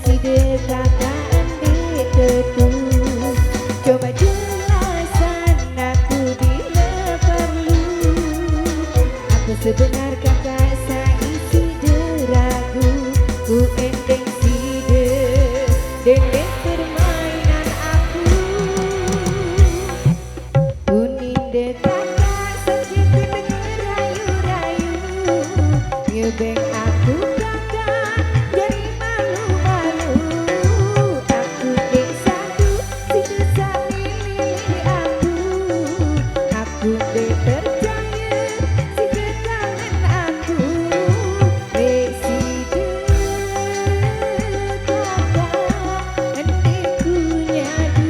si dekatan ditetu. Coba jelasan aku bila perlu. Apa sebenar kakak saisi deragu. Ku endeng si dendeng permainan aku. Uninde kakak sejak rayu-rayu. Nyebeng aku kakak dari malu-malu. Aku dek satu si samili aku. Aku dek percaya si kekangen aku. Resi kakak endeku nyadu.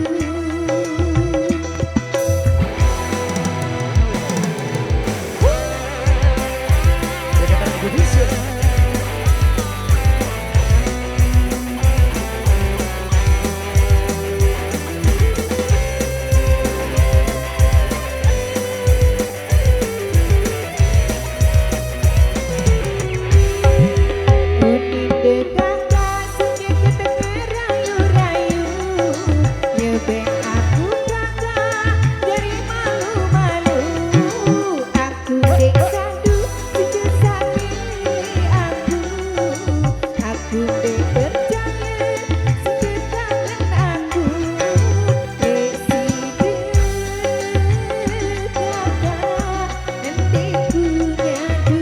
Uninde kakak sejak rayu-rayu. Nyebeng aku kakak dari malu-malu. Aku dek satu sejak samili aku. Aku dek percaya si kekangen aku. Resi kakak endeku nyadu.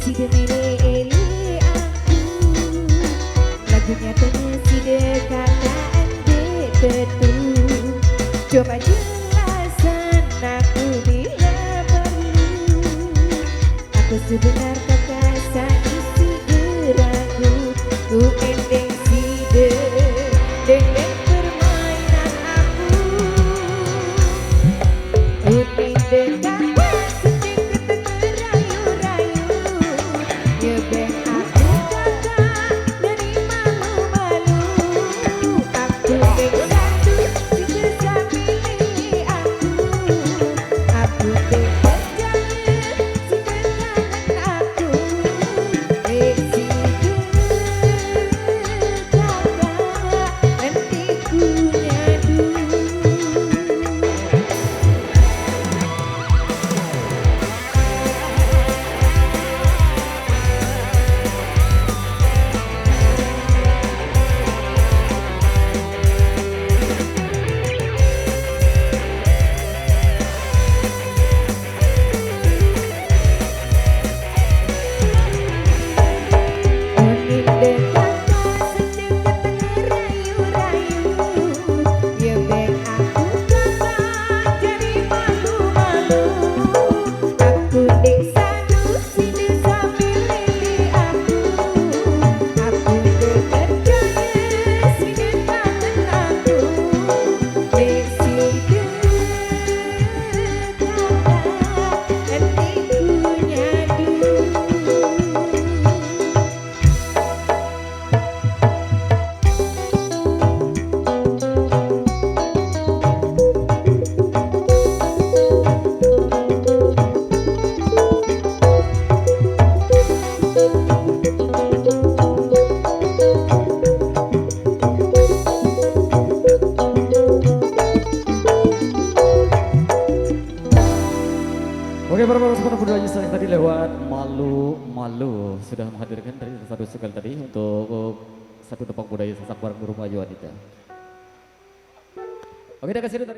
Si demele aku. Lagunya si dekatan ditetu. Coba jelasan aku bila perlu. Aku sebenar kakak saisi deragu. Ku endeng si dendeng permainan aku. Uninde kakak sejak rayu-rayu. Nyebeng aku kakak dari malu-malu. Aku dek satu si samili aku. Aku dek percaya si kekangen aku. Resi kakak endeku nyadu. Uninde kakak sejak rayu-rayu. Nyebeng aku kakak dari malu-malu. Aku dek satu si samili aku. Aku dek percaya si kekangen aku. Resi kakak endeku nyadu. Oke, para pemirsa budaya yang tadi lewat malu-malu sudah menghadirkan dari satu sekali tadi untuk satu tepang budaya Sasak bareng Rumah Wanita. Oke, terima kasih dari